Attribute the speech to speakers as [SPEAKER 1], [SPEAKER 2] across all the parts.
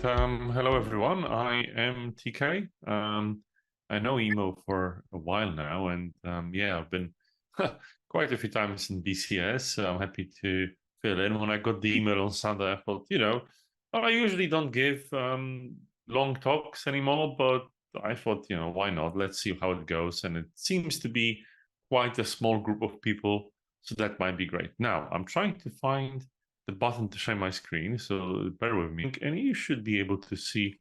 [SPEAKER 1] Hello everyone. I am TK. I know Emo for a while now, and yeah, I've been quite a few times in BCS. So I'm happy to fill in. When I got the email on Sunday, I thought, I usually don't give long talks anymore, but I thought, why not? Let's see how it goes. And it seems to be quite a small group of people, so that might be great. Now, I'm trying to find the button to share my screen, so bear with me. And you should be able to see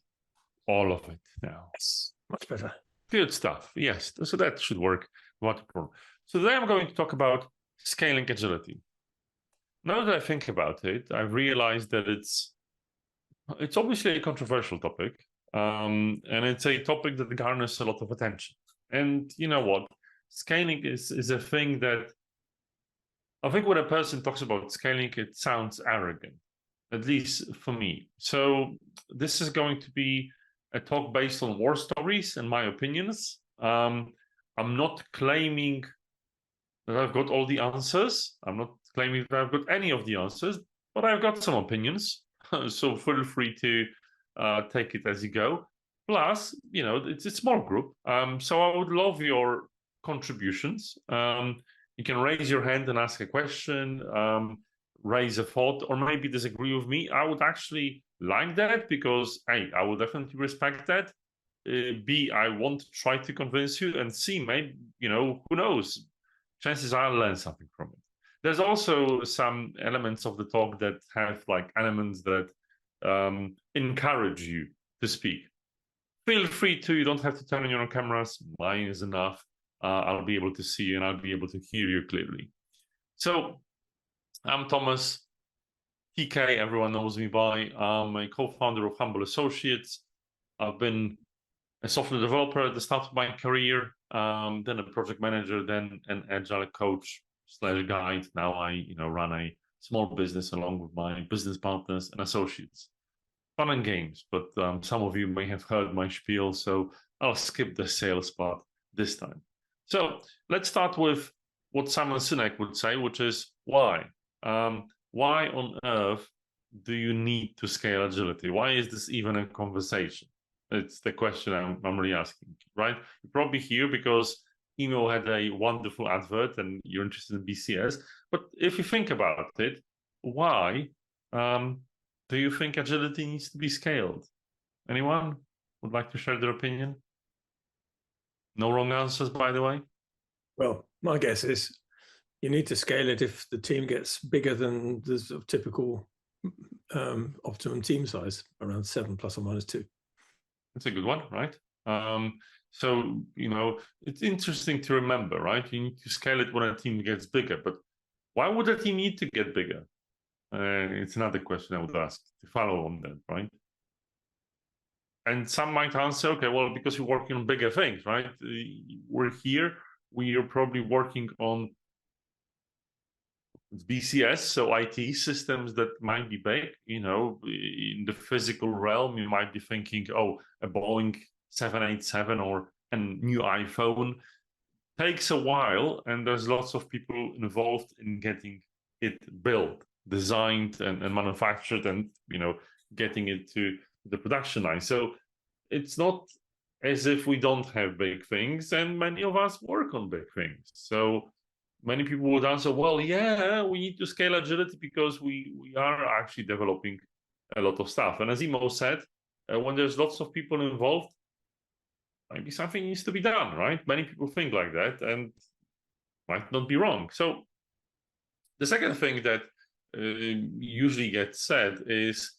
[SPEAKER 1] all of it now.
[SPEAKER 2] Yes, much better.
[SPEAKER 1] Good stuff. Yes, so that should work. What a problem. So today I'm going to talk about scaling agility. Now that I think about it, I've realized that it's obviously a controversial topic, and it's a topic that garners a lot of attention. And you know what? Scaling is a thing that I think when a person talks about scaling, it sounds arrogant, at least for me. So this is going to be a talk based on war stories and my opinions. I'm not claiming that I've got all the answers. I'm not claiming that I've got any of the answers, but I've got some opinions. So feel free to take it as you go. Plus, it's a small group. So I would love your contributions. You can raise your hand and ask a question, raise a thought, or maybe disagree with me. I would actually like that because A, I will definitely respect that. B, I want to try to convince you, and C, maybe, who knows? Chances are I'll learn something from it. There's also some elements of the talk that have like elements that encourage you to speak. Feel free to, you don't have to turn on your own cameras. Mine is enough. I'll be able to see you and I'll be able to hear you clearly. So I'm Tomasz, TK, everyone knows me by. I'm a co-founder of Humble Associates. I've been a software developer at the start of my career, then a project manager, then an agile coach / guide. Now I run a small business along with my business partners and associates. Fun and games, but some of you may have heard my spiel, so I'll skip the sales part this time. So let's start with what Simon Sinek would say, which is why? Why on earth do you need to scale agility? Why is this even a conversation? It's the question I'm really asking, right? You're probably here because Emo had a wonderful advert and you're interested in BCS. But if you think about it, why do you think agility needs to be scaled? Anyone would like to share their opinion? No wrong answers, by the way.
[SPEAKER 2] Well, my guess is you need to scale it if the team gets bigger than the sort of typical optimum team size, around 7 ± 2.
[SPEAKER 1] That's a good one, right? So, it's interesting to remember, right? You need to scale it when a team gets bigger, but why would a team need to get bigger? It's another question I would ask to follow on that, right? And some might answer, okay, well, because you're working on bigger things, right? We're here, we are probably working on BCS, so IT systems that might be big, in the physical realm, you might be thinking, oh, a Boeing 787 or a new iPhone takes a while, and there's lots of people involved in getting it built, designed and manufactured and, getting it to the production line. So it's not as if we don't have big things, and many of us work on big things. So many people would answer, well, yeah, we need to scale agility because we are actually developing a lot of stuff. And as Emo said, when there's lots of people involved, maybe something needs to be done, right? Many people think like that and might not be wrong. So the second thing that usually gets said is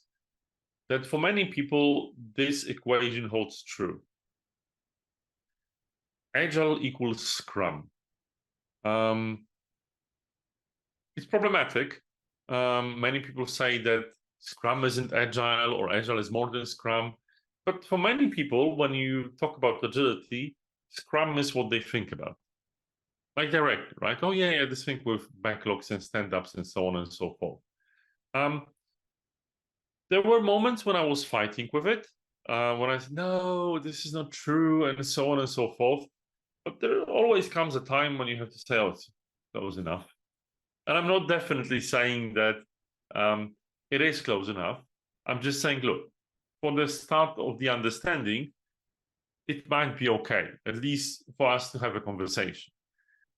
[SPEAKER 1] that for many people, this equation holds true. Agile equals Scrum. It's problematic. Many people say that Scrum isn't Agile or Agile is more than Scrum. But for many people, when you talk about agility, Scrum is what they think about. Like directly, right? Oh, yeah, this thing with backlogs and stand-ups and so on and so forth. There were moments when I was fighting with it, when I said, no, this is not true, and so on and so forth. But there always comes a time when you have to say, oh, it's close enough. And I'm not definitely saying that it is close enough. I'm just saying, look, for the start of the understanding, it might be okay, at least for us to have a conversation.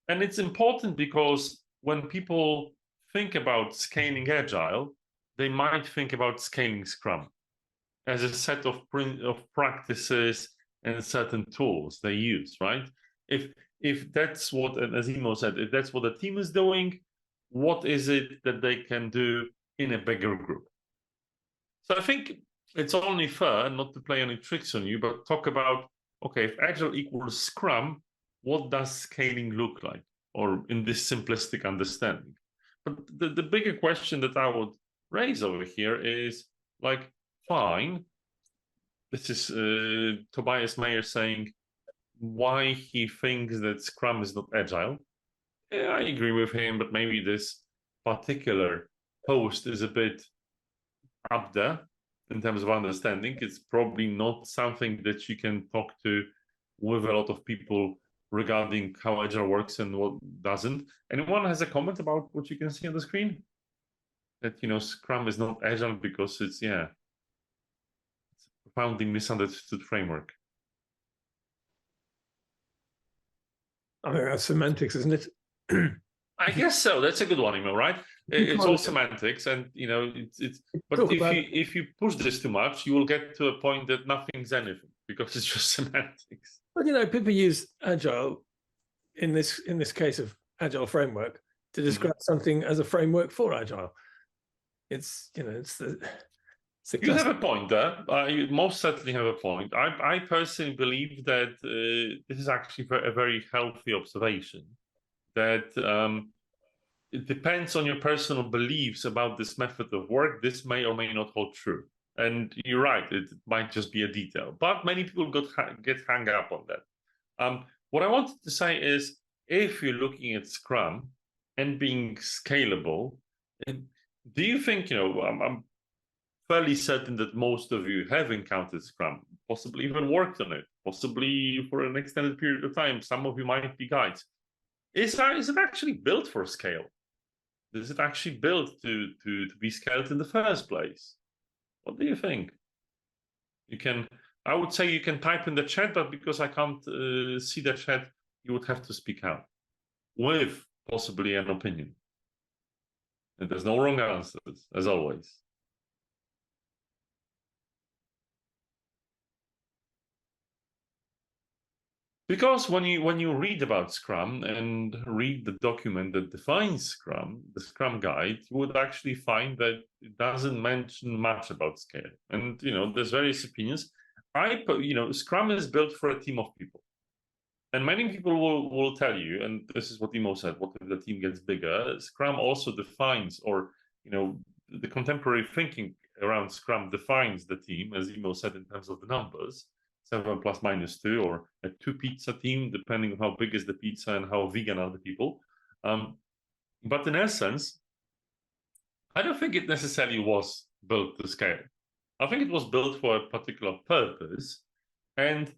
[SPEAKER 1] And it's important because when people think about scaling Agile, they might think about scaling Scrum as a set of practices and certain tools they use, right? If that's what, as Imo said, if that's what the team is doing, what is it that they can do in a bigger group? So I think it's only fair not to play any tricks on you, but talk about, okay, if Agile equals Scrum, what does scaling look like? Or in this simplistic understanding. But the bigger question that I would raise over here is, like, fine, this is Tobias Mayer saying why he thinks that Scrum is not Agile. Yeah, I agree with him, but maybe this particular post is a bit up there in terms of understanding. It's probably not something that you can talk to with a lot of people regarding how Agile works and what doesn't. Anyone has a comment about what you can see on the screen? That, you know, Scrum is not Agile because it's a profoundly misunderstood framework.
[SPEAKER 2] I mean, that's semantics, isn't it?
[SPEAKER 1] I guess so. That's a good one, Emo, right? It's all semantics, and you know, it's. But if you push this too much, you will get to a point that nothing's anything because it's just semantics.
[SPEAKER 2] Well, you know, people use Agile in this case of Agile framework to describe something as a framework for Agile. It's, you know, it's the
[SPEAKER 1] you have a point there. You most certainly have a point. I personally believe that this is actually a very healthy observation. That it depends on your personal beliefs about this method of work. This may or may not hold true. And you're right, it might just be a detail. But many people get hung up on that. What I wanted to say is, if you're looking at Scrum and being scalable, do you think, you know, I'm fairly certain that most of you have encountered Scrum, possibly even worked on it, possibly for an extended period of time. Some of you might be guides. Is it actually built for scale? Is it actually built to be scaled in the first place? What do you think? You can, I would say you can type in the chat, but because I can't see the chat, you would have to speak out with possibly an opinion. And there's no wrong answers, as always. Because when you read about Scrum and read the document that defines Scrum, the Scrum Guide, you would actually find that it doesn't mention much about scale. And, you know, there's various opinions. Scrum is built for a team of people. And many people will tell you, and this is what Imo said, what if the team gets bigger? Scrum also defines, or, you know, the contemporary thinking around Scrum defines the team, as Imo said, in terms of the numbers. 7 plus minus 2, or a 2 pizza team, depending on how big is the pizza and how vegan are the people. But in essence, I don't think it necessarily was built to scale. I think it was built for a particular purpose. And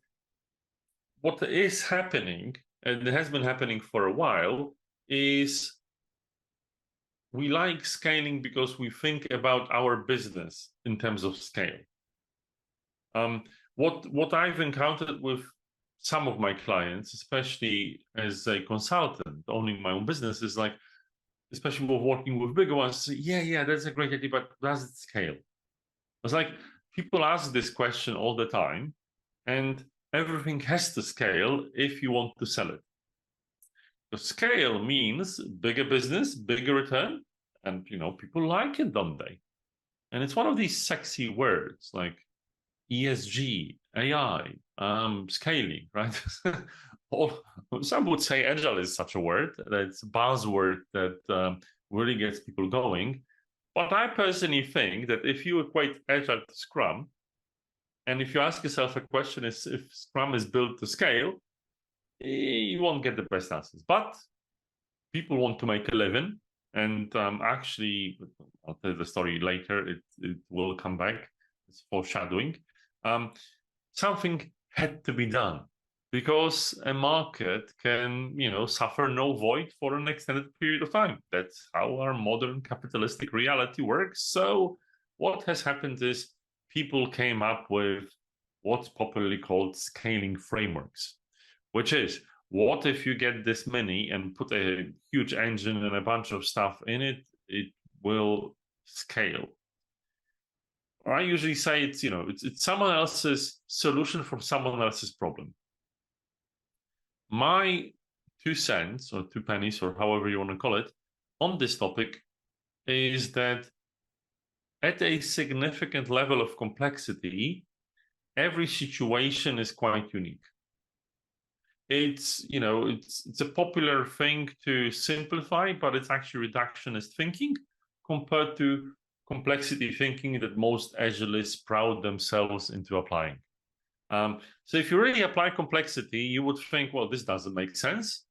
[SPEAKER 1] what is happening, and it has been happening for a while, is we like scaling because we think about our business in terms of scale. What I've encountered with some of my clients, especially as a consultant owning my own business, is like, especially with working with bigger ones, say, yeah, that's a great idea, but does it scale? It's like people ask this question all the time, and everything has to scale if you want to sell it. The scale means bigger business, bigger return, and you know, people like it, don't they? And it's one of these sexy words like ESG, AI, scaling, right? Or some would say Agile is such a word, that's a buzzword that really gets people going. But I personally think that if you equate Agile to Scrum, and if you ask yourself a question is if Scrum is built to scale, you won't get the best answers. But people want to make a living, and actually, I'll tell the story later. It will come back. It's foreshadowing. Something had to be done because a market can, you know, suffer no void for an extended period of time. That's how our modern capitalistic reality works. So what has happened is people came up with what's popularly called scaling frameworks, which is, what if you get this many and put a huge engine and a bunch of stuff in it, it will scale. I usually say it's, it's someone else's solution for someone else's problem. My 2 cents or 2 pennies or however you want to call it on this topic is that at a significant level of complexity, every situation is quite unique. It's, it's a popular thing to simplify, but it's actually reductionist thinking compared to complexity thinking that most Agilists proud themselves into applying. So if you really apply complexity, you would think, well, this doesn't make sense.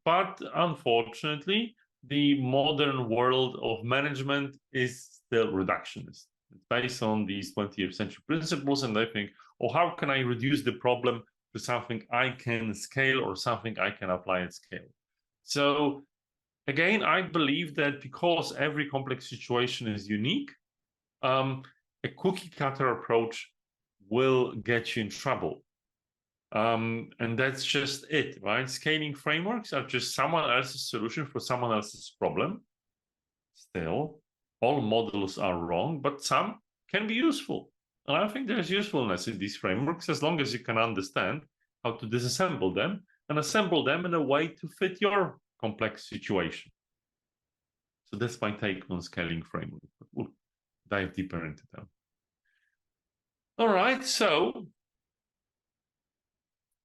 [SPEAKER 1] But unfortunately, the modern world of management is still reductionist. It's based on these 20th century principles, and they think, oh, how can I reduce the problem to something I can scale or something I can apply at scale? So again, I believe that because every complex situation is unique, a cookie cutter approach will get you in trouble. And that's just it, right? Scaling frameworks are just someone else's solution for someone else's problem. Still, all models are wrong, but some can be useful. And I think there's usefulness in these frameworks as long as you can understand how to disassemble them and assemble them in a way to fit your complex situation. So that's my take on scaling framework. We'll dive deeper into them. All right, so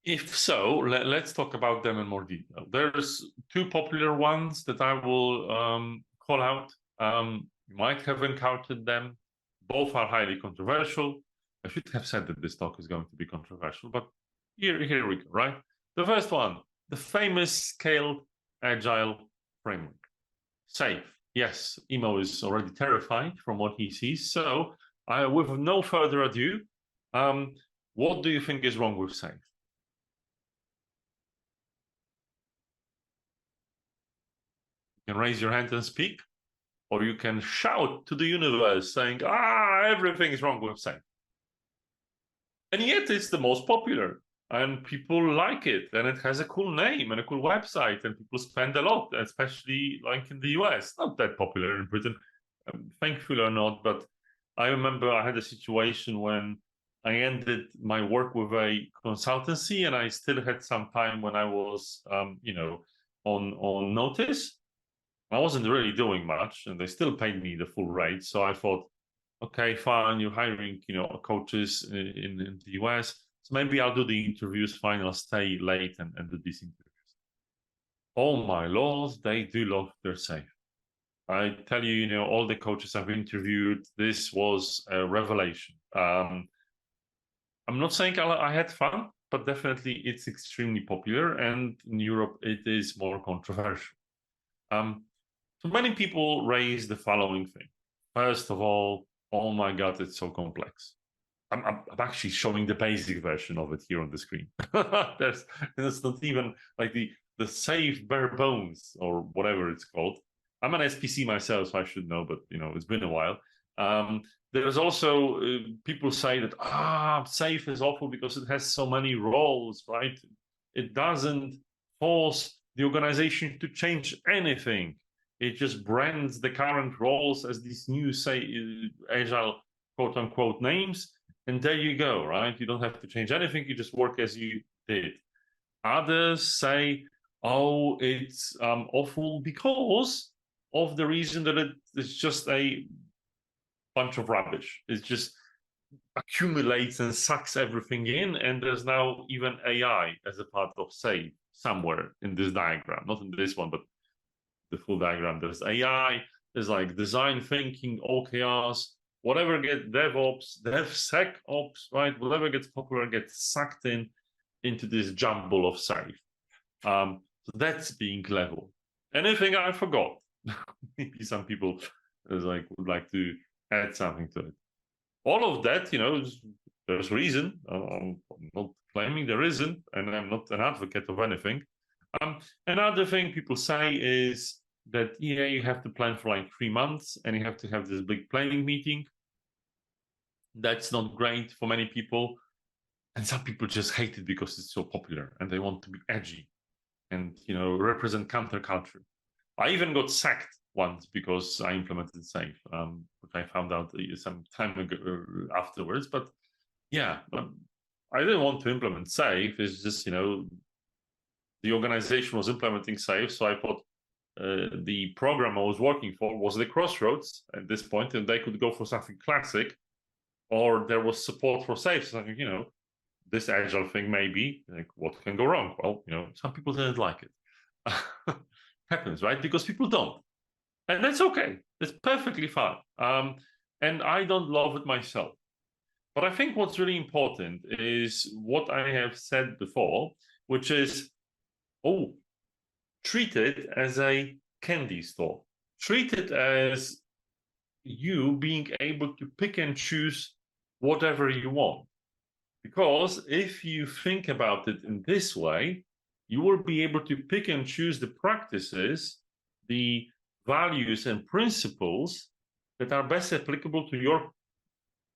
[SPEAKER 1] if so, let's talk about them in more detail. There's 2 popular ones that I will call out. You might have encountered them. Both are highly controversial. I should have said that this talk is going to be controversial, but here we go, right? The first one, the famous scaled agile framework. SAFe. Yes, Emo is already terrified from what he sees. So with no further ado, what do you think is wrong with SAFe? You can raise your hand and speak, or you can shout to the universe saying, everything is wrong with SAFe. And yet it's the most popular, and people like it, and it has a cool name and a cool website, and people spend a lot, especially like in the US. Not that popular in Britain, thankfully or not, but I remember I had a situation when I ended my work with a consultancy, and I still had some time when I was, on notice. I wasn't really doing much, and they still paid me the full rate. So I thought, okay, fine, you're hiring, coaches in the US. So maybe I'll do the interviews, fine, I'll stay late and do these interviews. Oh my lord, they do love their SAFe. I tell you, all the coaches I've interviewed, this was a revelation. I'm not saying I had fun, but definitely it's extremely popular, and in Europe it is more controversial. So many people raise the following thing. First of all, oh my God, it's so complex. I'm actually showing the basic version of it here on the screen. That's not even like the SAFe bare bones or whatever it's called. I'm an SPC myself, so I should know, but it's been a while. There's also people say that SAFe is awful because it has so many roles, right? It doesn't force the organization to change anything. It just brands the current roles as these new, agile quote unquote names, and there you go, right? You don't have to change anything. You just work as you did. Others say, oh, it's awful because of the reason that it's just a bunch of rubbish. It just accumulates and sucks everything in, and there's now even AI as a part of SAFe somewhere in this diagram, not in this one, but the full diagram. There's AI, there's like design thinking, OKRs, whatever gets DevOps, DevSecOps, right? Whatever gets popular gets sucked into this jumble of SAFe. So that's being level. Anything I forgot? Maybe some people would like to add something to it. All of that, there's reason. I'm not claiming there isn't, and I'm not an advocate of anything. Another thing people say is that, you have to plan for like 3 months, and you have to have this big planning meeting. That's not great for many people. And some people just hate it because it's so popular and they want to be edgy and, you know, represent counterculture. I even got sacked once because I implemented SAFe, which I found out some time ago afterwards. But yeah, I didn't want to implement SAFe. It's just, you know, the organization was implementing SAFe, so I thought the program I was working for was the crossroads at this point, and they could go for something classic, or there was support for SAFe. So, you know, this agile thing maybe, like, what can go wrong? Well, you know, some people didn't like it. Happens, right? Because people don't, and that's okay. It's perfectly fine. And I don't love it myself. But I think what's really important is what I have said before, which is, treat it as a candy store. Treat it as you being able to pick and choose whatever you want. Because if you think about it in this way, you will be able to pick and choose the practices, the values and principles that are best applicable to your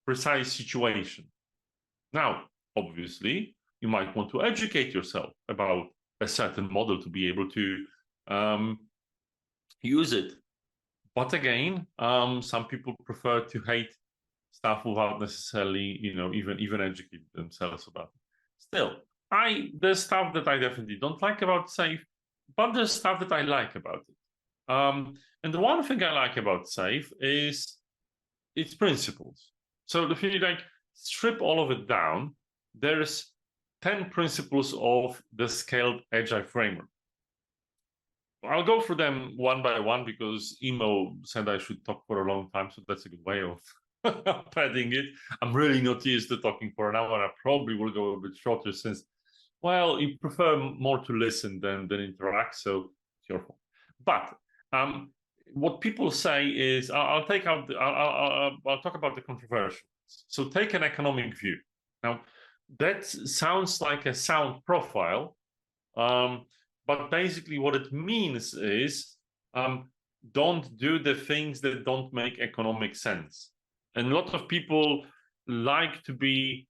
[SPEAKER 1] precise situation. Now, obviously, you might want to educate yourself about a certain model to be able to use it. But again, some people prefer to hate stuff without necessarily, you know, even educate themselves about it. Still, there's stuff that I definitely don't like about SAFe, but there's stuff that I like about it. And the one thing I like about SAFe is its principles. So if you like strip all of it down, there's 10 principles of the Scaled Agile framework. I'll go through them one by one because Emo said I should talk for a long time, so that's a good way of padding it. I'm really not used to talking for an hour. I probably will go a bit shorter since, well, you prefer more to listen than interact, so it's your fault. But what people say is, I'll talk about the controversial. So take an economic view. Now, that sounds like a sound profile, but basically what it means is don't do the things that don't make economic sense. And a lot of people like to be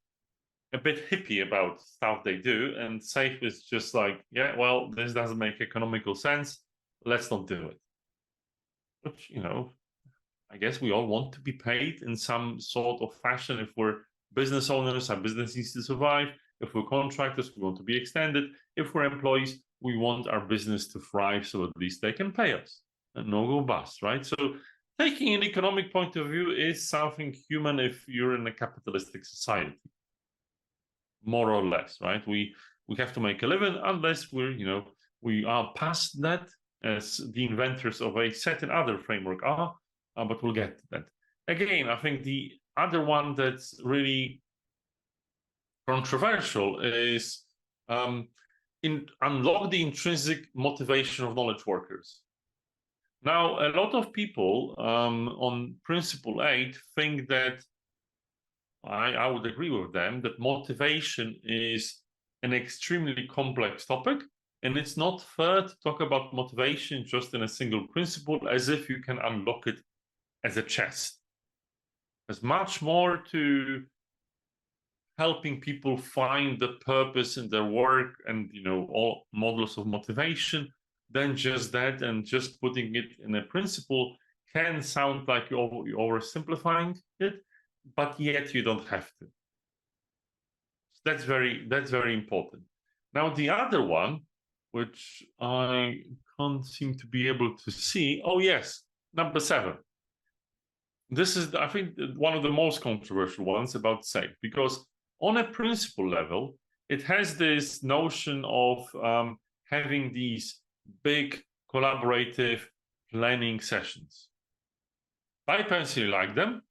[SPEAKER 1] a bit hippie about stuff they do, and SAFe is just like, yeah, well, this doesn't make economical sense, let's not do it. Which, you know, I guess we all want to be paid in some sort of fashion. If we're business owners, our business needs to survive. If we're contractors, we want to be extended. If we're employees, we want our business to thrive, so at least they can pay us and no go bust, right? So taking an economic point of view is something human if you're in a capitalistic society, more or less, right? We have to make a living unless we're, you know, we are past that, as the inventors of a certain other framework are, but we'll get to that. Again, I think the other one that's really controversial is unlock the intrinsic motivation of knowledge workers. Now, a lot of people on Principle 8 think that, I would agree with them, that motivation is an extremely complex topic, and it's not fair to talk about motivation just in a single principle as if you can unlock it as a chest. There's much more to helping people find the purpose in their work and, you know, all models of motivation than just that. And just putting it in a principle can sound like you're oversimplifying it, but yet you don't have to. So that's very important. Now, the other one, which I can't seem to be able to see, oh yes, number 7. This is, I think, one of the most controversial ones about SAFe, because on a principle level, it has this notion of having these big collaborative planning sessions. I personally like them.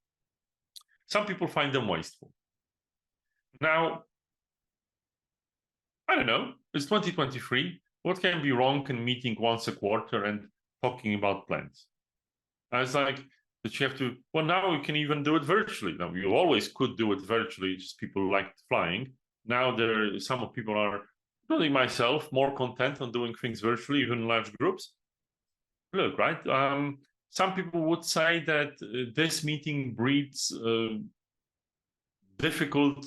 [SPEAKER 1] Some people find them wasteful. Now, I don't know, it's 2023. What can be wrong in meeting once a quarter and talking about plans? I was like, that you have to, well, now we can even do it virtually. Now, you always could do it virtually, just people like flying. Now some people are, including myself, more content on doing things virtually, even in large groups. Look, right? Some people would say that this meeting breeds difficult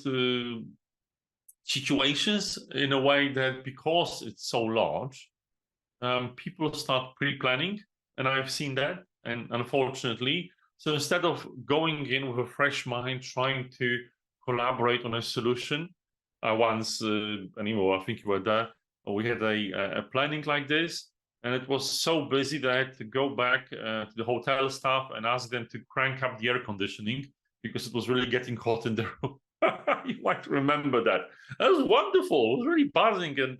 [SPEAKER 1] situations in a way that because it's so large, people start pre-planning, and I've seen that. And unfortunately, so instead of going in with a fresh mind, trying to collaborate on a solution, once, anyway, I think you were there, we had a planning like this, and it was so busy that I had to go back to the hotel staff and ask them to crank up the air conditioning because it was really getting hot in the room. You might remember that. That was wonderful. It was really buzzing, and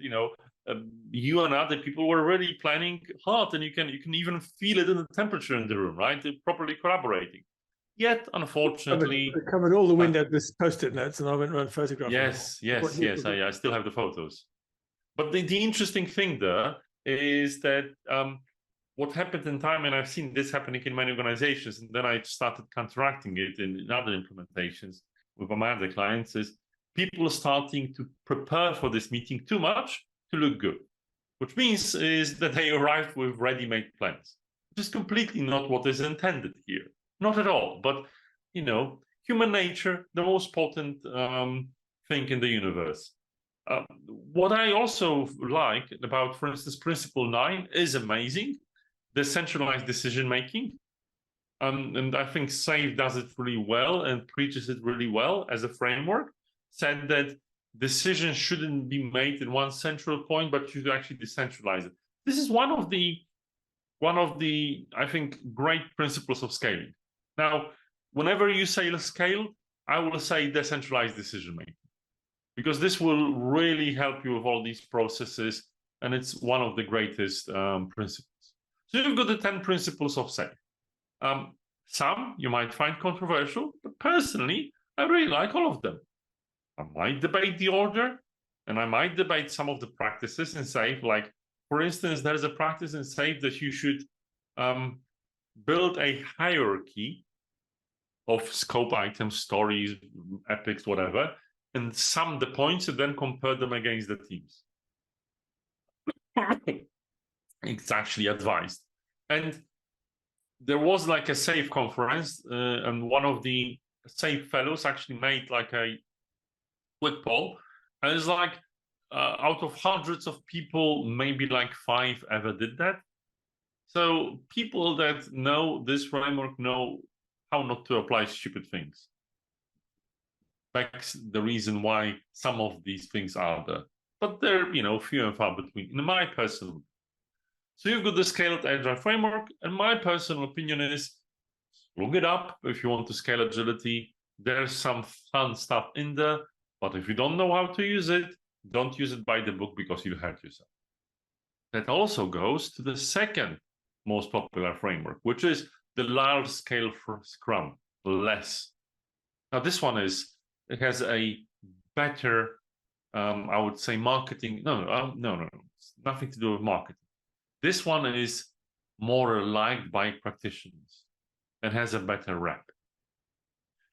[SPEAKER 1] you and other people were really planning hard, and you can even feel it in the temperature in the room, right? They're properly collaborating. Yet, unfortunately,
[SPEAKER 2] I covered all the window with Post-it notes, and I went around photographing.
[SPEAKER 1] Yes. I still have the photos. But the interesting thing there is that what happened in time, and I've seen this happening in many organizations, and then I started counteracting it in other implementations with my other clients, is people starting to prepare for this meeting too much to look good, which means is that they arrive with ready-made plans, which is completely not what is intended here. Not at all. But, human nature, the most potent thing in the universe. What I also like about, for instance, Principle 9 is amazing, decentralized decision-making. And I think SAFe does it really well and preaches it really well as a framework, said that decisions shouldn't be made in one central point, but should actually decentralize it. This is one of the, I think, great principles of scaling. Now, whenever you say scale, I will say decentralized decision-making, because this will really help you with all these processes, and it's one of the greatest principles. So you've got the 10 principles of SAFe. Some you might find controversial, but personally, I really like all of them. I might debate the order, and I might debate some of the practices in SAFe. Like, for instance, there's a practice in SAFe that you should build a hierarchy of scope items, stories, epics, whatever, and sum the points and then compare them against the teams. It's actually advised. And there was like a SAFe conference, and one of the SAFe fellows actually made like a quick poll, and it's like out of hundreds of people, maybe like 5 ever did that. So people that know this framework know how not to apply stupid things. That's the reason why some of these things are there, but they're few and far between, in my personal opinion. So you've got the Scaled Agile framework, and my personal opinion is look it up if you want to scale agility. There's some fun stuff in there, but if you don't know how to use it, don't use it by the book, because you'll hurt yourself. That also goes to the second most popular framework, which is the large scale for Scrum, LESS. Now this one it has a better, I would say, marketing. No, it's nothing to do with marketing. This one is more liked by practitioners and has a better rep.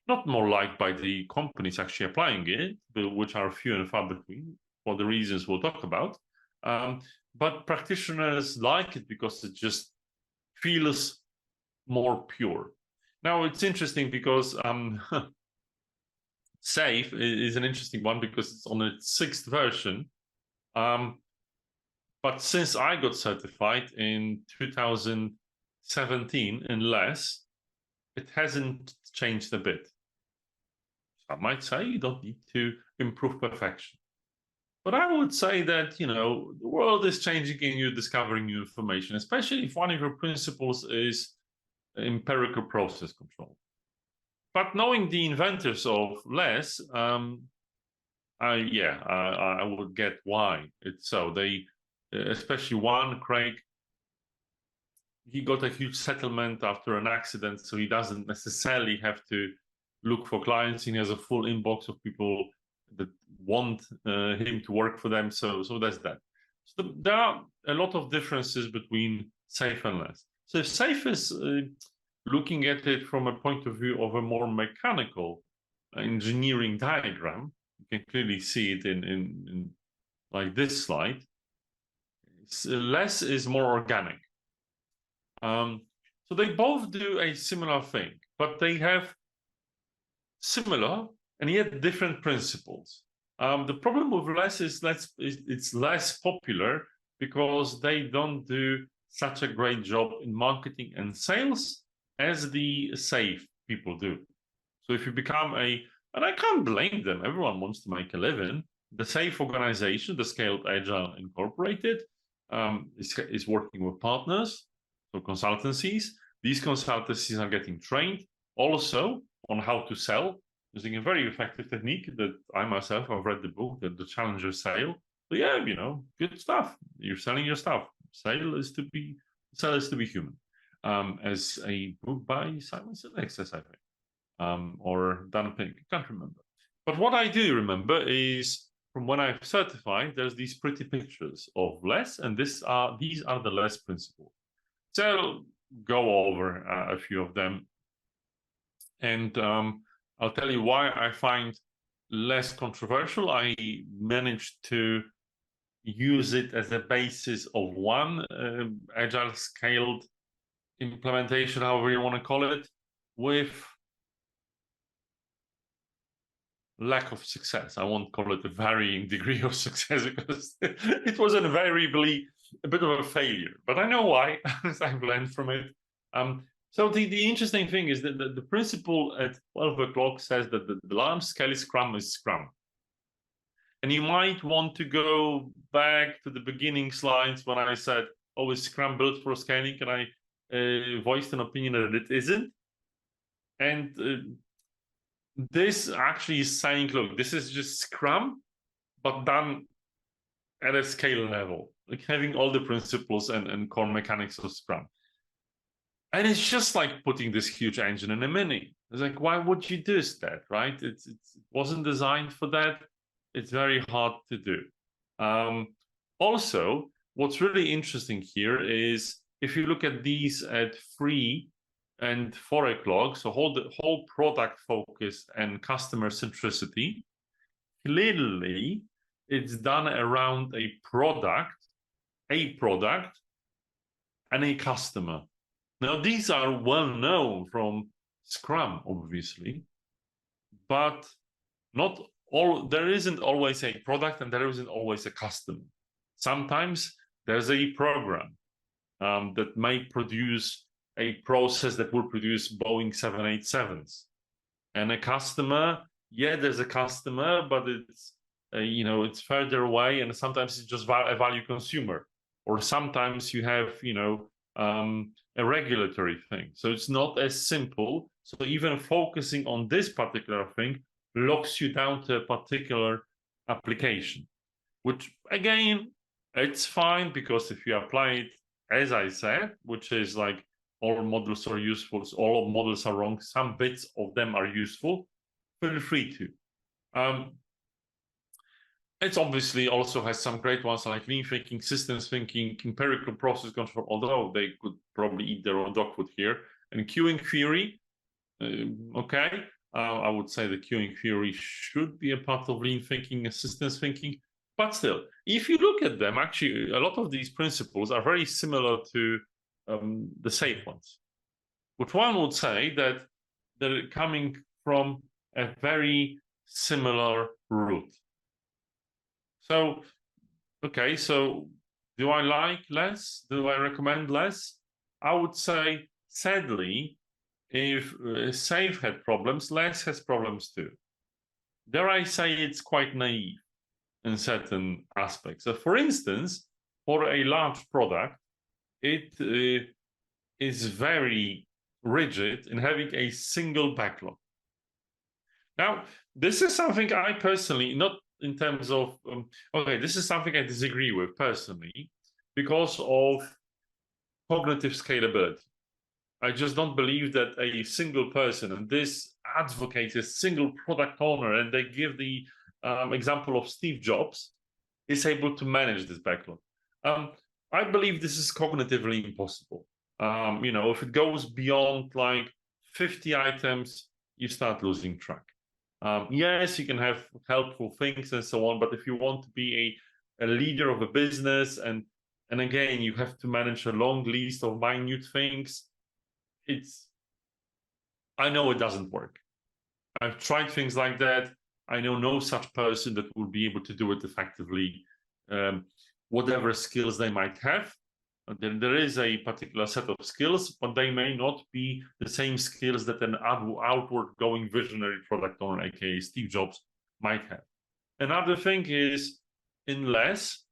[SPEAKER 1] Not more liked by the companies actually applying it, which are few and far between for the reasons we'll talk about. But practitioners like it because it just feels more pure. Now, it's interesting because SAFe is an interesting one because it's on its 6th version. But since I got certified in 2017 in LESS, it hasn't changed a bit. I might say you don't need to improve perfection. But I would say that, the world is changing and you're discovering new information, especially if one of your principles is empirical process control. But knowing the inventors of LESS, I would get why it's so. They, especially one, Craig, he got a huge settlement after an accident, so he doesn't necessarily have to look for clients. He has a full inbox of people that want him to work for them. So that's that. So there are a lot of differences between SAFe and LESS. So if SAFe is looking at it from a point of view of a more mechanical engineering diagram, you can clearly see it in like this slide. LESS is more organic. So they both do a similar thing, but they have similar and yet different principles. The problem with less is it's less popular because they don't do such a great job in marketing and sales as the SAFe people do. So if you become and I can't blame them, everyone wants to make a living. The SAFe organization, the Scaled Agile Incorporated, is working with partners, so consultancies. These consultancies are getting trained also on how to sell, using a very effective technique that I myself have read the book, the Challenger Sale. But yeah, good stuff. You're selling your stuff. Sell is to be human. As a book by Simon Sinek says, I think, or Dan Pink, I can't remember. But what I do remember is from when I've certified, there's these pretty pictures of less, and these are the less principles. So I'll go over a few of them, and I'll tell you why I find less controversial. I managed to use it as a basis of one agile scaled implementation, however you want to call it, with lack of success. I won't call it a varying degree of success because it was invariably a bit of a failure. But I know why, as I've learned from it. So the interesting thing is that the principle at 12 o'clock says that the large scale Scrum is Scrum. And you might want to go back to the beginning slides when I said, oh, is Scrum built for scaling? And I voiced an opinion that it isn't. And this actually is saying, look, this is just Scrum, but done at a scale level, like having all the principles and core mechanics of Scrum. And it's just like putting this huge engine in a Mini. It's like, why would you do that, right? It wasn't designed for that. It's very hard to do. Also, what's really interesting here is if you look at these at 3 and 4 o'clock, so the whole product focus and customer centricity, clearly it's done around a product and a customer. Now, these are well known from Scrum, obviously, but not all. There isn't always a product and there isn't always a customer. Sometimes there's a program that may produce a process that will produce Boeing 787s, and a customer. Yeah, there's a customer, but it's it's further away, and sometimes it's just a value consumer, or sometimes you have a regulatory thing. So it's not as simple. So even focusing on this particular thing locks you down to a particular application, which again, it's fine, because if you apply it, as I said, which is like all models are useful, so all models are wrong, some bits of them are useful, feel free to. It obviously also has some great ones like lean thinking, systems thinking, empirical process control, although they could probably eat their own dog food here. And queuing theory, okay. I would say the queuing theory should be a part of lean thinking and systems thinking. But still, if you look at them, actually, a lot of these principles are very similar to the SAFe ones, which one would say that they're coming from a very similar root. So, okay, so do I like less? Do I recommend less? I would say, sadly, if SAFe had problems, less has problems too. Dare I say it's quite naive in certain aspects. So for instance, for a large product, it is very rigid in having a single backlog. Now, this is something I personally, not in terms of, this is something I disagree with personally because of cognitive scalability. I just don't believe that a single person, and this advocates a single product owner, and they give the example of Steve Jobs, is able to manage this backlog. I believe this is cognitively impossible. If it goes beyond like 50 items, you start losing track. Yes, you can have helpful things and so on, but if you want to be a leader of a business, and again, you have to manage a long list of minute things, I know it doesn't work. I've tried things like that. I know no such person that will be able to do it effectively, whatever skills they might have. There is a particular set of skills, but they may not be the same skills that an outward-going visionary product owner, aka Steve Jobs, might have. Another thing is, unless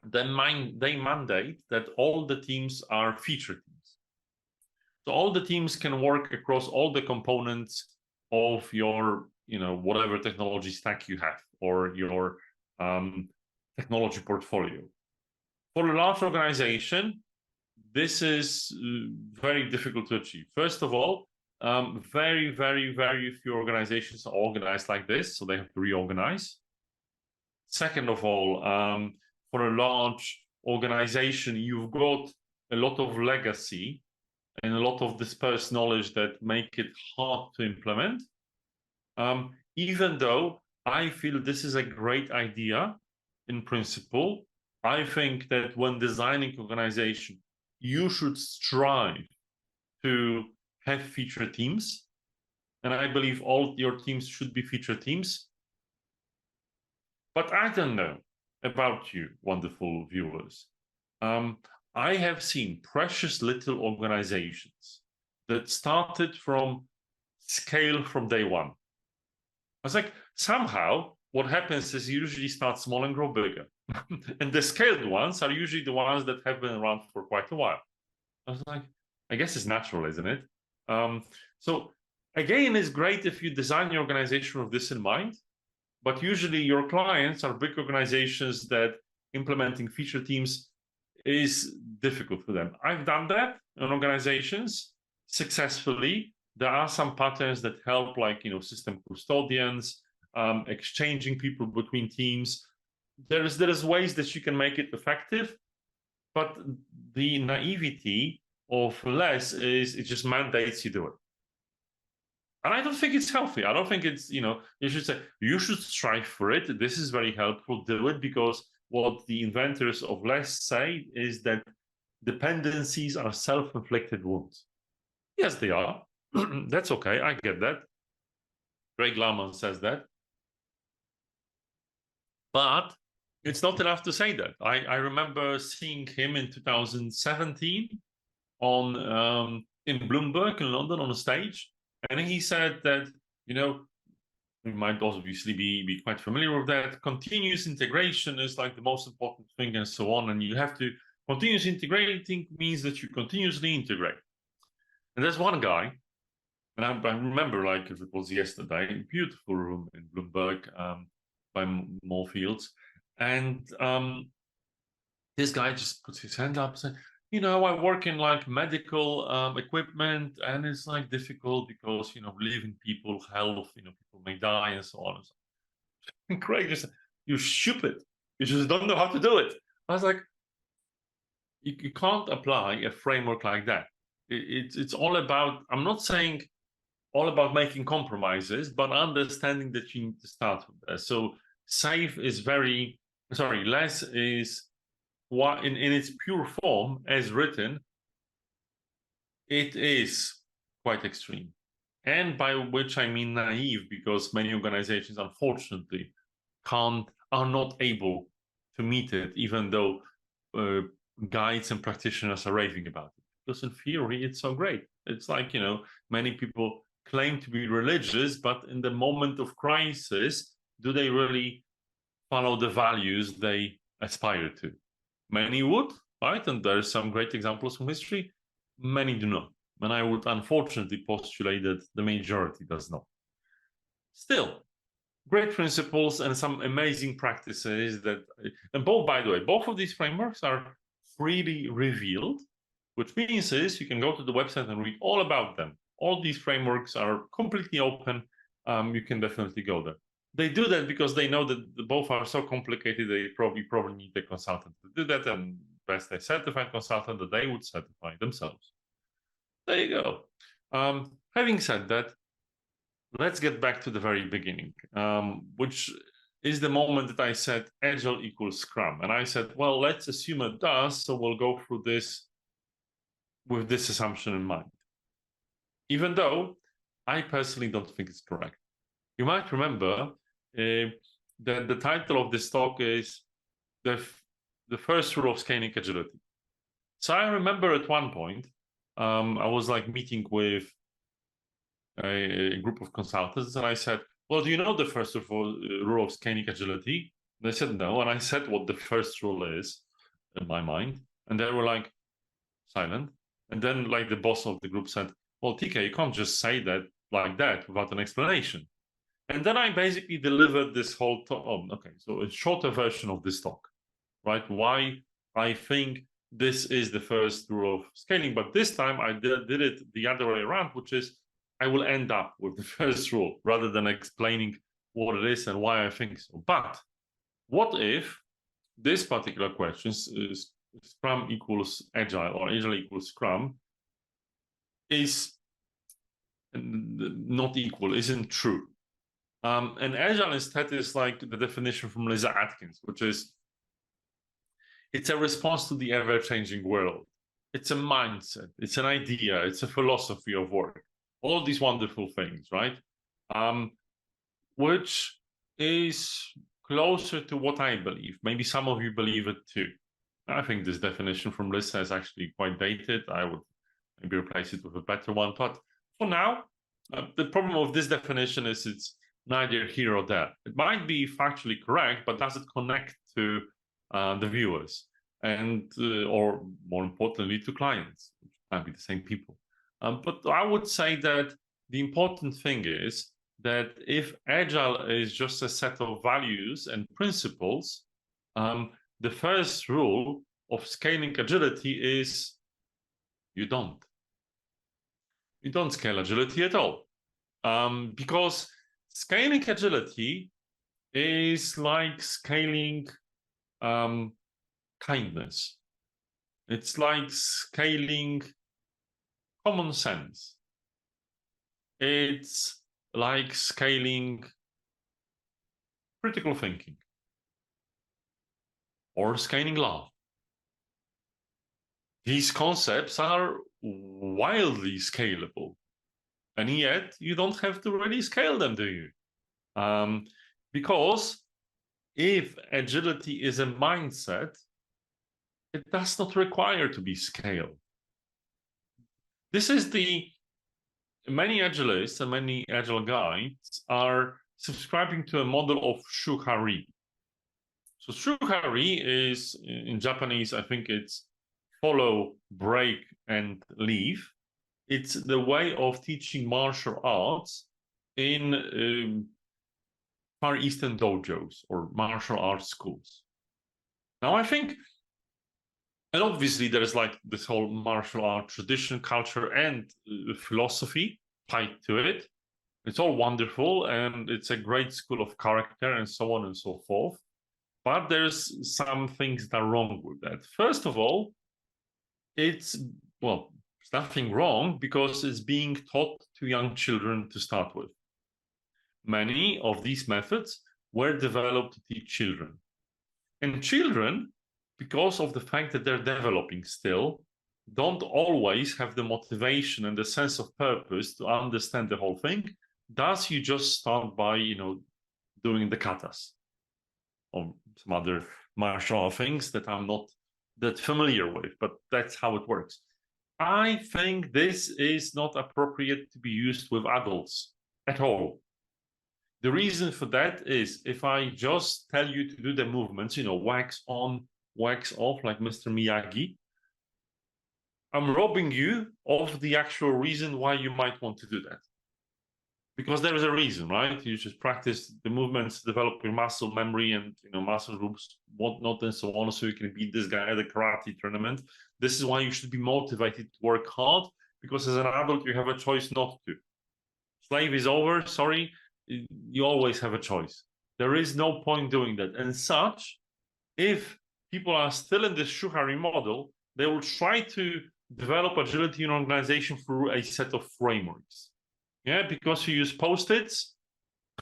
[SPEAKER 1] they mandate that all the teams are feature teams. So all the teams can work across all the components of your, whatever technology stack you have, or your technology portfolio. For a large organization, this is very difficult to achieve. First of all, very, very, very few organizations are organized like this, so they have to reorganize. Second of all, for a large organization, you've got a lot of legacy and a lot of dispersed knowledge that make it hard to implement. Even though I feel this is a great idea in principle, I think that when designing organization, you should strive to have feature teams. And I believe all your teams should be feature teams. But I don't know about you, wonderful viewers. I have seen precious little organizations that started from scale from day one. I was like, somehow what happens is you usually start small and grow bigger. And the scaled ones are usually the ones that have been around for quite a while. I was like, I guess it's natural, isn't it? So again, it's great if you design your organization with this in mind, but usually your clients are big organizations that implementing feature teams is difficult for them. I've done that in organizations successfully. There are some patterns that help, like, system custodians, exchanging people between teams. There is ways that you can make it effective, but the naivety of less is it just mandates you do it. And I don't think it's healthy. I don't think it's, you should say, you should strive for it. This is very helpful. Do it, because what the inventors of less say is that dependencies are self-inflicted wounds. Yes, they are. That's okay. I get that. Greg Larman says that. But it's not enough to say that. I remember seeing him in 2017 in Bloomberg in London on a stage. And he said that, we might obviously be quite familiar with that. Continuous integration is like the most important thing and so on. And you have to, continuous integrating means that you continuously integrate. And there's one guy, and I remember, like if it was yesterday, beautiful room in Bloomberg by Moorfields. And this guy just puts his hand up and said, I work in like medical equipment, and it's like difficult because, leaving people, health, people may die and so on. And Craig just said, you're stupid. You just don't know how to do it. I was like, you can't apply a framework like that. It's all about, I'm not saying all about making compromises, but understanding that you need to start with that. So less is what in its pure form as written, it is quite extreme. And by which I mean naive, because many organizations, unfortunately, are not able to meet it, even though guides and practitioners are raving about it. Because in theory, it's so great. It's like, many people claim to be religious, but in the moment of crisis, do they really follow the values they aspire to? Many would, right? And there are some great examples from history. Many do not. And I would unfortunately postulate that the majority does not. Still, great principles and some amazing practices and by the way, both of these frameworks are freely revealed, which means is you can go to the website and read all about them. All these frameworks are completely open. You can definitely go there. They do that because they know that both are so complicated, they probably need a consultant to do that, and best a certified consultant that they would certify themselves. There you go. Having said that, let's get back to the very beginning, which is the moment that I said Agile equals Scrum. And I said, well, let's assume it does, so we'll go through this with this assumption in mind. Even though I personally don't think it's correct. You might remember that the title of this talk is the first rule of scaling agility. So I remember at one point, I was like meeting with a group of consultants, and I said, well, do you know the first rule of scaling agility? And they said no, and I said what the first rule is in my mind, and they were like silent. And then like the boss of the group said, well, TK, you can't just say that like that without an explanation. And then I basically delivered this whole talk. Oh, okay, so a shorter version of this talk, right? Why I think this is the first rule of scaling, but this time I did it the other way around, which is I will end up with the first rule rather than explaining what it is and why I think so. But what if this particular question is Scrum equals Agile or Agile equals Scrum is not equal, isn't true? And Agile instead is like the definition from Lisa Atkins, which is it's a response to the ever-changing world. It's a mindset, it's an idea, it's a philosophy of work. All these wonderful things, right? Which is closer to what I believe. Maybe some of you believe it too. I think this definition from Lisa is actually quite dated. I would maybe replace it with a better one. But for now, the problem of this definition is it's neither here or there. It might be factually correct, but does it connect to the viewers and, or more importantly, to clients, which might be the same people? But I would say that the important thing is that if Agile is just a set of values and principles, the first rule of scaling agility is you don't scale agility at all. Because scaling agility is like scaling kindness. It's like scaling common sense. It's like scaling critical thinking or scaling love. These concepts are wildly scalable, and yet you don't have to really scale them, do you? Because if agility is a mindset, it does not require to be scaled. This is many Agilists and many Agile guides are subscribing to a model of shuhari. So shuhari is, in Japanese, I think it's follow, break, and leave. It's the way of teaching martial arts in Far Eastern dojos or martial arts schools. Now, I think, and obviously there's like this whole martial art tradition, culture, and philosophy tied to it. It's all wonderful, and it's a great school of character and so on and so forth. But there's some things that are wrong with that. First of all, there's nothing wrong because it's being taught to young children to start with. Many of these methods were developed to teach children. And children, because of the fact that they're developing still, don't always have the motivation and the sense of purpose to understand the whole thing. Thus, you just start by, doing the katas or some other martial art things that I'm not that familiar with, but that's how it works. I think this is not appropriate to be used with adults at all. The reason for that is if I just tell you to do the movements, wax on, wax off, like Mr. Miyagi, I'm robbing you of the actual reason why you might want to do that. Because there is a reason, right? You just practice the movements, develop your muscle memory and muscle groups, whatnot, and so on, so you can beat this guy at a karate tournament. This is why you should be motivated to work hard, because as an adult, you have a choice not to. Slave is over, sorry, you always have a choice. There is no point doing that. And such, if people are still in this shuhari model, they will try to develop agility in an organization through a set of frameworks. Yeah, because you use post-its,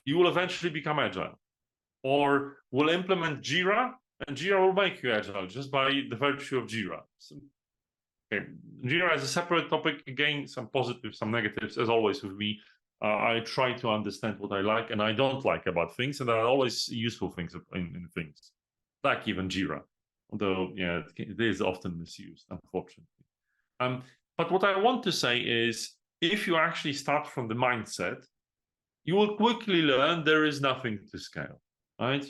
[SPEAKER 1] you will eventually become agile. Or we'll implement Jira, and Jira will make you agile just by the virtue of Jira. So, okay. Jira is a separate topic. Again, some positives, some negatives, as always with me. I try to understand what I like and I don't like about things, and there are always useful things in things, like even Jira, although yeah, it is often misused, unfortunately. But what I want to say is, if you actually start from the mindset, you will quickly learn there is nothing to scale, right?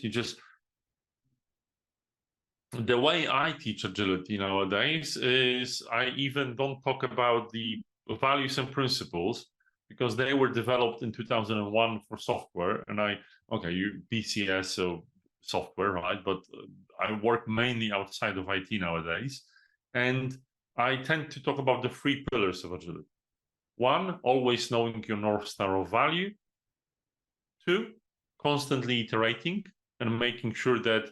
[SPEAKER 1] The way I teach agility nowadays is I even don't talk about the values and principles, because they were developed in 2001 for software. And you BCS, so software, right? But I work mainly outside of IT nowadays. And I tend to talk about the 3 pillars of agility. 1, always knowing your North Star of value. 2, constantly iterating and making sure that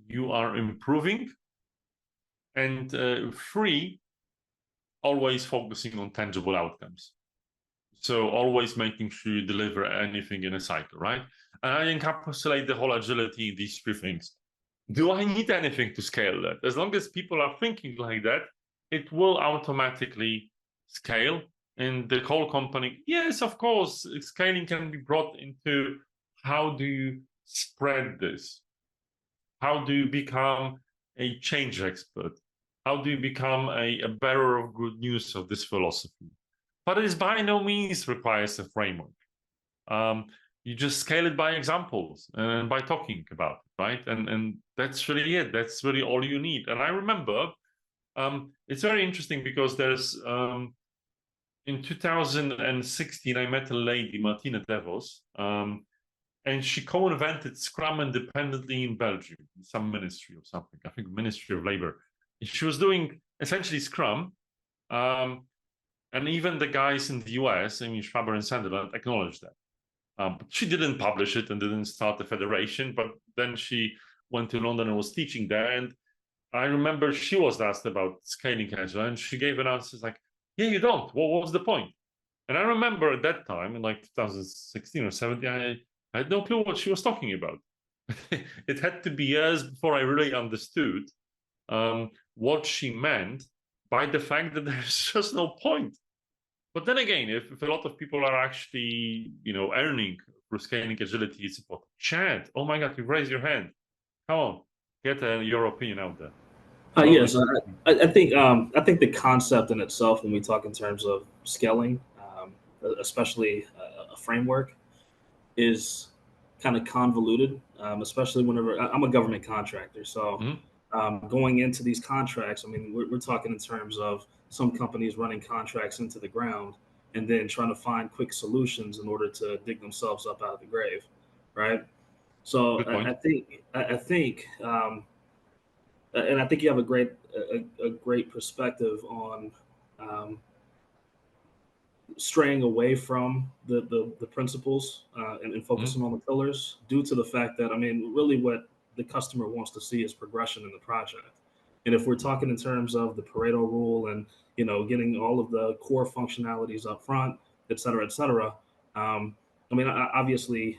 [SPEAKER 1] you are improving. And 3, always focusing on tangible outcomes. So always making sure you deliver anything in a cycle, right? And I encapsulate the whole agility in these 3 things. Do I need anything to scale that? As long as people are thinking like that, it will automatically scale. And the whole company, yes, of course, scaling can be brought into how do you spread this? How do you become a change expert? How do you become a bearer of good news of this philosophy? But it by no means requires a framework. You just scale it by examples and by talking about it, right? And that's really it. That's really all you need. And I remember it's very interesting because there's in 2016 I met a lady, Martina Devos, and she co-invented Scrum independently in Belgium, in some ministry or something. I think Ministry of Labor. She was doing essentially Scrum. And even the guys in the US, I mean, Schwaber and Sunderland, acknowledged that. But she didn't publish it and didn't start the federation. But then she went to London and was teaching there. And I remember she was asked about Scaling Agile, and she gave an answer like, yeah, you don't. What was the point? And I remember at that time, in like 2016 or 17, I had no clue what she was talking about. It had to be years before I really understood what she meant by the fact that there's just no point. But then again, if a lot of people are actually, earning through Scaling Agility, it's about Chad. Oh my God, you raised your hand. Come on, get your opinion out there.
[SPEAKER 3] Yes, I think the concept in itself, when we talk in terms of scaling, especially a framework, is kind of convoluted. Especially whenever I'm a government contractor, so going into these contracts, I mean, we're talking in terms of some companies running contracts into the ground and then trying to find quick solutions in order to dig themselves up out of the grave, right? So I think and I think you have a great perspective on straying away from the principles and focusing on the pillars, due to the fact that, I mean, really what the customer wants to see is progression in the project. And if we're talking in terms of the Pareto rule and, getting all of the core functionalities up front, et cetera, I mean, obviously,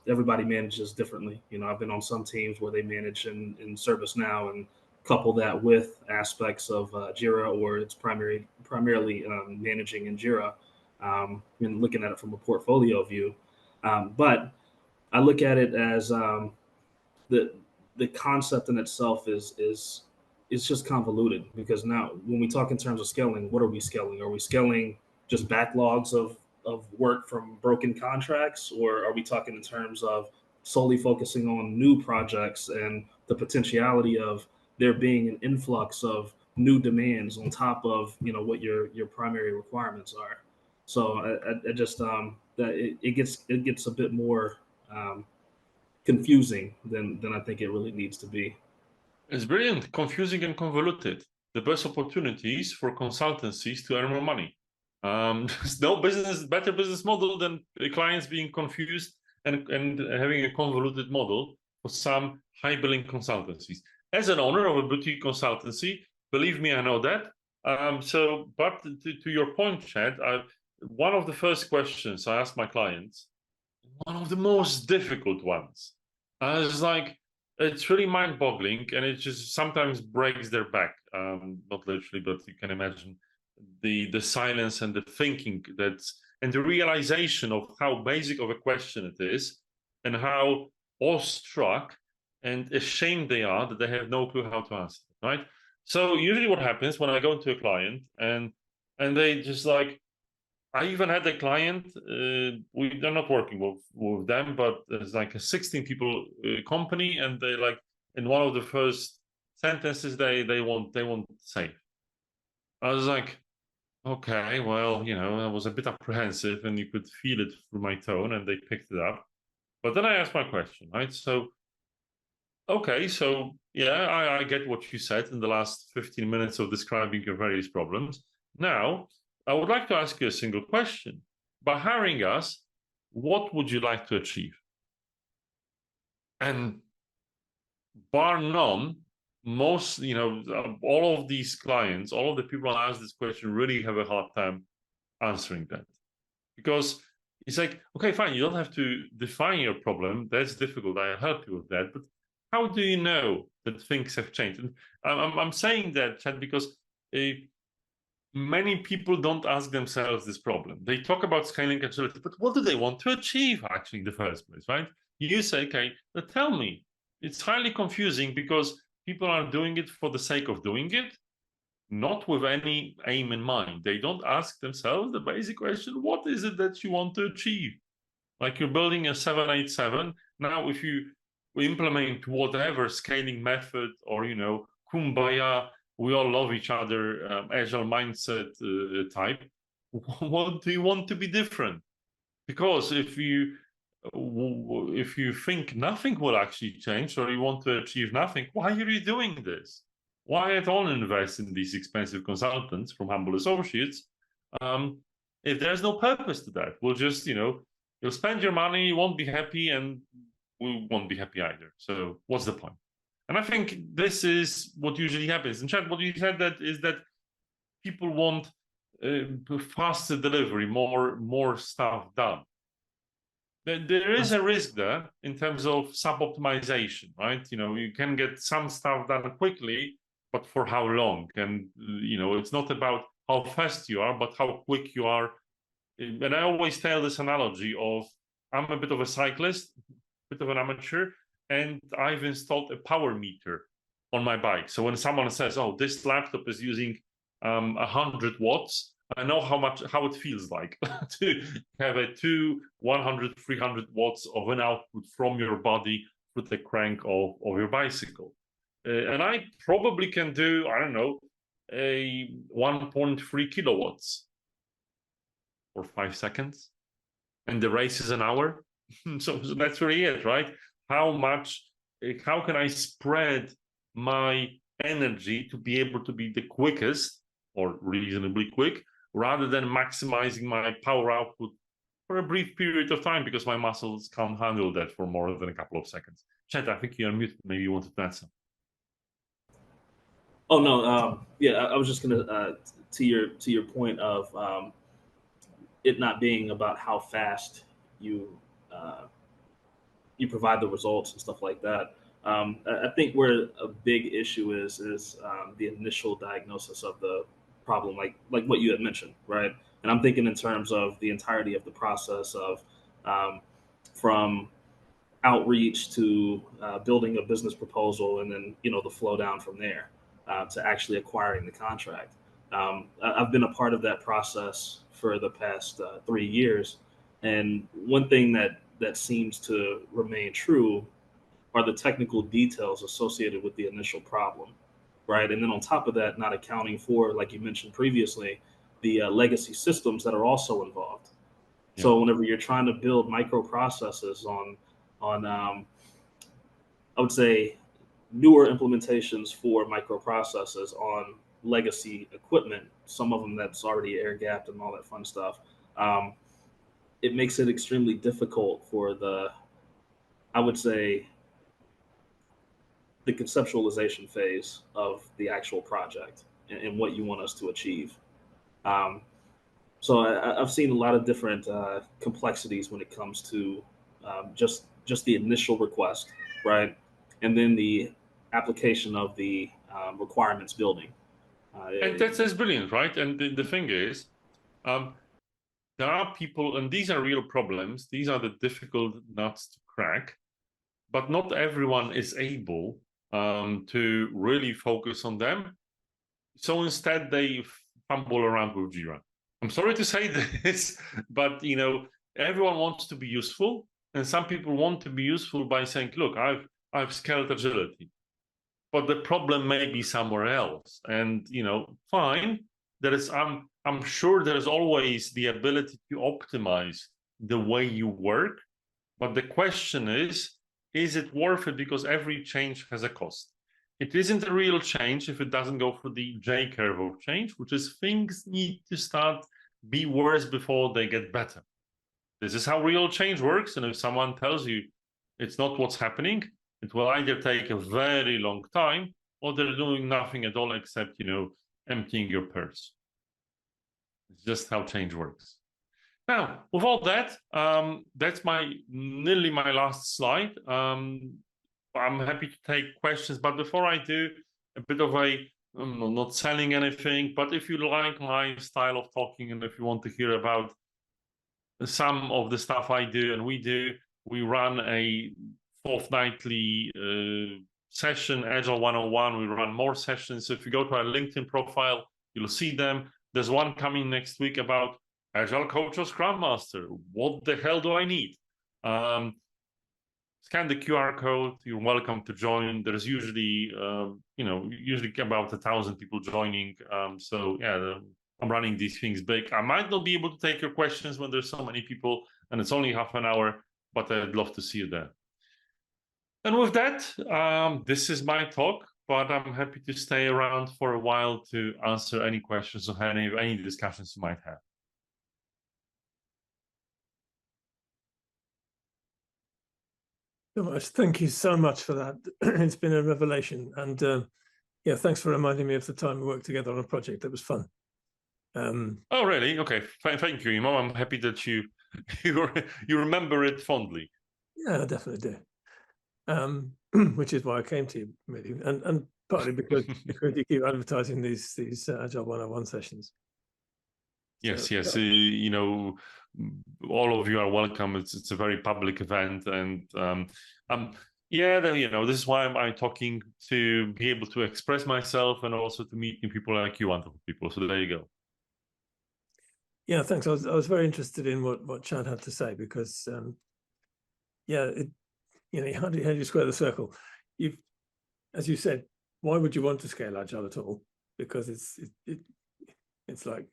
[SPEAKER 3] everybody manages differently. I've been on some teams where they manage in ServiceNow and couple that with aspects of Jira, or it's primarily managing in Jira, and looking at it from a portfolio view. But I look at it as the concept in itself is just convoluted, because now when we talk in terms of scaling, what are we scaling? Are we scaling just backlogs of work from broken contracts, or are we talking in terms of solely focusing on new projects and the potentiality of there being an influx of new demands on top of what your primary requirements are? So I just that it gets a bit more confusing than I think it really needs to be.
[SPEAKER 1] It's brilliant, confusing and convoluted. The best opportunities for consultancies to earn more money. There's no better business model than clients being confused and having a convoluted model for some high billing consultancies. As an owner of a boutique consultancy, believe me, I know that. But to your point, Chad, one of the first questions I ask my clients, one of the most difficult ones, is like, it's really mind-boggling, and it just sometimes breaks their back. Not literally, but you can imagine the silence and the thinking that's and the realization of how basic of a question it is, and how awestruck and ashamed they are that they have no clue how to answer it, right? So usually what happens when I go to a client and they just like, I even had a client, they're not working with them, but it's like a 16 people company, and they like, in one of the first sentences they want save. I was like, okay, well, you know, I was a bit apprehensive, and you could feel it through my tone, and they picked it up. But then I asked my question, right? So, okay, so yeah, I get what you said in the last 15 minutes of describing your various problems. Now, I would like to ask you a single question. By hiring us, what would you like to achieve? And bar none, most, you know, all of these clients, all of the people I ask this question really have a hard time answering that. Because it's like, okay, fine, you don't have to define your problem. That's difficult. I'll help you with that. But how do you know that things have changed? And I'm saying that, Chad, because many people don't ask themselves this problem. They talk about scaling agility, but what do they want to achieve actually in the first place, right? You say, okay, but tell me. It's highly confusing because people are doing it for the sake of doing it, not with any aim in mind. They don't ask themselves the basic question, what is it that you want to achieve? Like you're building a 787. Now, if you implement whatever scaling method or, you know, kumbaya, we all love each other, agile mindset type, what do you want to be different? Because if you think nothing will actually change, or you want to achieve nothing, why are you doing this? Why at all invest in these expensive consultants from humble associates if there's no purpose to that? We'll just, you know, you'll spend your money, you won't be happy, and we won't be happy either. So what's the point? And I think this is what usually happens. And Chad, what you said that is that people want faster delivery, more stuff done. There is a risk there in terms of sub-optimization, right? You know, you can get some stuff done quickly, but for how long? And, you know, it's not about how fast you are, but how quick you are. And I always tell this analogy of, I'm a bit of a cyclist, a bit of an amateur, and I've installed a power meter on my bike. So when someone says, oh, this laptop is using 100 watts, I know how it feels like to have a 100, 300 watts of an output from your body with the crank of your bicycle. And I probably can do, I don't know, a 1.3 kilowatts for 5 seconds. And the race is an hour. So that's really it, right? How can I spread my energy to be able to be the quickest or reasonably quick, rather than maximizing my power output for a brief period of time because my muscles can't handle that for more than a couple of seconds. Chet, I think you're muted. Maybe you wanted to add something.
[SPEAKER 3] Oh no, yeah, I was just gonna to your point of it not being about how fast you provide the results and stuff like that. I think where a big issue is the initial diagnosis of the problem, like what you had mentioned, right? And I'm thinking in terms of the entirety of the process of from outreach to building a business proposal, and then, you know, the flow down from there to actually acquiring the contract. I've been a part of that process for the past 3 years, and one thing that seems to remain true are the technical details associated with the initial problem, right? And then on top of that, not accounting for, like you mentioned previously, the legacy systems that are also involved. Yeah. So whenever you're trying to build microprocesses on I would say newer implementations for microprocesses on legacy equipment, some of them that's already air gapped and all that fun stuff, it makes it extremely difficult for I would say, the conceptualization phase of the actual project and what you want us to achieve. So I've seen a lot of different complexities when it comes to just the initial request, right? And then the application of the requirements building.
[SPEAKER 1] And that's brilliant, right? And the thing is, there are people, and these are real problems. These are the difficult nuts to crack, but not everyone is able to really focus on them. So instead, they fumble around with Jira. I'm sorry to say this, but everyone wants to be useful, and some people want to be useful by saying, "Look, I've scaled agility," but the problem may be somewhere else. And fine. There is, I'm sure there's always the ability to optimize the way you work, but the question is it worth it? Because every change has a cost. It isn't a real change if it doesn't go through the J curve of change, which is things need to start be worse before they get better. This is how real change works. And if someone tells you it's not what's happening, it will either take a very long time or they're doing nothing at all except, emptying your purse. It's just how change works. Now, with all that, that's nearly my last slide. I'm happy to take questions, but before I do, a bit of I'm not selling anything, but if you like my style of talking and if you want to hear about some of the stuff I do and we run a fortnightly session, Agile 101. We run more sessions. So if you go to our LinkedIn profile, you'll see them. There's one coming next week about Agile Coach or Scrum Master. What the hell do I need? Scan the QR code. You're welcome to join. There's usually, usually about 1,000 people joining. So yeah, I'm running these things big. I might not be able to take your questions when there's so many people and it's only half an hour, but I'd love to see you there. And with that, this is my talk, but I'm happy to stay around for a while to answer any questions or any discussions you might have.
[SPEAKER 2] Tomasz, thank you so much for that. It's been a revelation. And yeah, thanks for reminding me of the time we worked together on a project. That was fun.
[SPEAKER 1] Oh, really? Okay. Thank you, Imo. I'm happy that you remember it fondly.
[SPEAKER 2] Yeah, I definitely do. Which is why I came to you, really, and partly because you keep advertising these Agile 101 sessions.
[SPEAKER 1] Yes, so, yes. All of you are welcome. It's a very public event, and yeah, this is why I'm talking, to be able to express myself and also to meet new people like you, wonderful people. So there you go.
[SPEAKER 2] Yeah, thanks. I was very interested in what Chad had to say, because yeah, how do you square the circle? As you said, why would you want to scale Agile at all? Because it's like,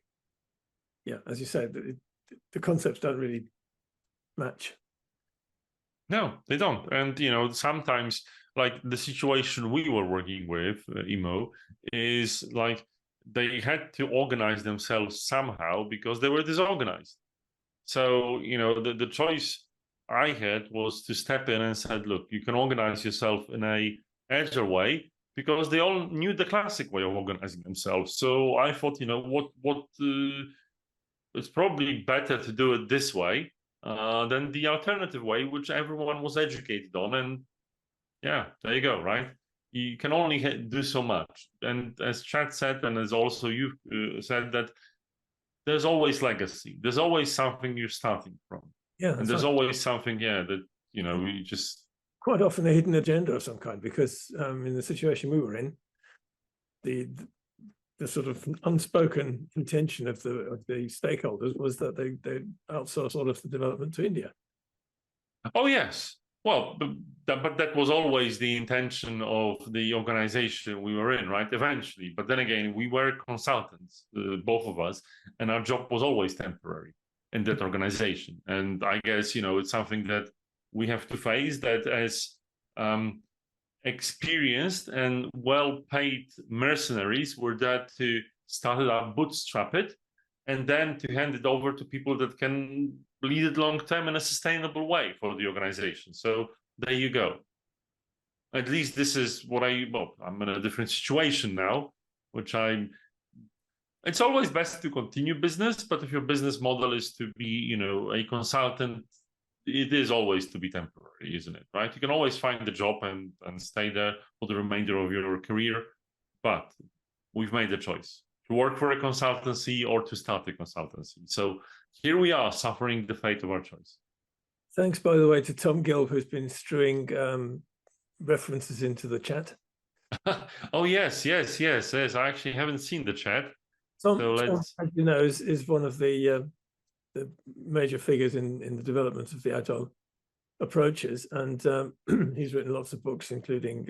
[SPEAKER 2] yeah, as you said, the concepts don't really match.
[SPEAKER 1] No, they don't. And sometimes, like the situation we were working with, Imo, is like they had to organize themselves somehow because they were disorganized. So the choice I had was to step in and said, look, you can organize yourself in a agile way, because they all knew the classic way of organizing themselves. So I thought, it's probably better to do it this way than the alternative way, which everyone was educated on. And yeah, there you go, right? You can only do so much. And as Chad said, and as also you said, that there's always legacy. There's always something you're starting from. Yeah, and there's always something, that we just
[SPEAKER 2] quite often a hidden agenda of some kind, because in the situation we were in, the sort of unspoken intention of the stakeholders was that they outsource all of the development to India.
[SPEAKER 1] Oh yes, well, but that was always the intention of the organization we were in, right? Eventually, but then again, we were consultants, both of us, and our job was always temporary in that organization. And I guess it's something that we have to face, that as experienced and well-paid mercenaries were there to start it up, bootstrap it, and then to hand it over to people that can lead it long-term in a sustainable way for the organization. So there you go. At least this is what I'm in a different situation now, which it's always best to continue business, but if your business model is to be, a consultant, it is always to be temporary, isn't it? Right? You can always find a job and stay there for the remainder of your career, but we've made a choice. to work for a consultancy or to start a consultancy. So here we are suffering the fate of our choice.
[SPEAKER 2] Thanks, by the way, to Tom Gilb, who's been strewing references into the chat.
[SPEAKER 1] Oh, yes. I actually haven't seen the chat.
[SPEAKER 2] Tom,
[SPEAKER 1] So
[SPEAKER 2] Tom,
[SPEAKER 1] let's...
[SPEAKER 2] as you know, is one of the major figures in the development of the Agile approaches, and he's written lots of books, including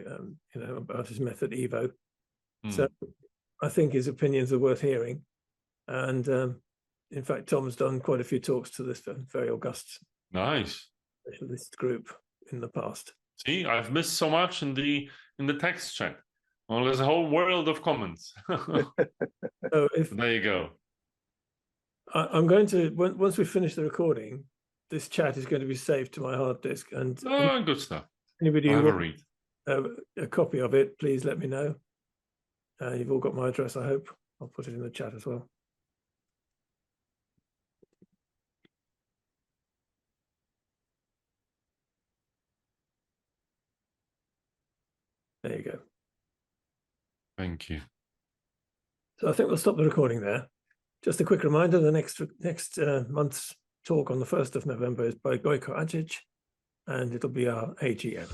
[SPEAKER 2] about his method Evo. So I think his opinions are worth hearing, and in fact, Tom's done quite a few talks to this very august specialist group in the past.
[SPEAKER 1] See, I've missed so much in the text chat. Well, there's a whole world of comments.
[SPEAKER 2] So
[SPEAKER 1] there you go.
[SPEAKER 2] I'm going to, once we finish the recording, this chat is going to be saved to my hard disk, and
[SPEAKER 1] good stuff.
[SPEAKER 2] Anybody
[SPEAKER 1] I'll
[SPEAKER 2] who
[SPEAKER 1] have a read.
[SPEAKER 2] A copy of it, please let me know. You've all got my address, I hope. I'll put it in the chat as well. There you go.
[SPEAKER 1] Thank you.
[SPEAKER 2] So I think we'll stop the recording there. Just a quick reminder, the next month's talk on the 1st of November is by Gojko Adzic, and it'll be our AGM.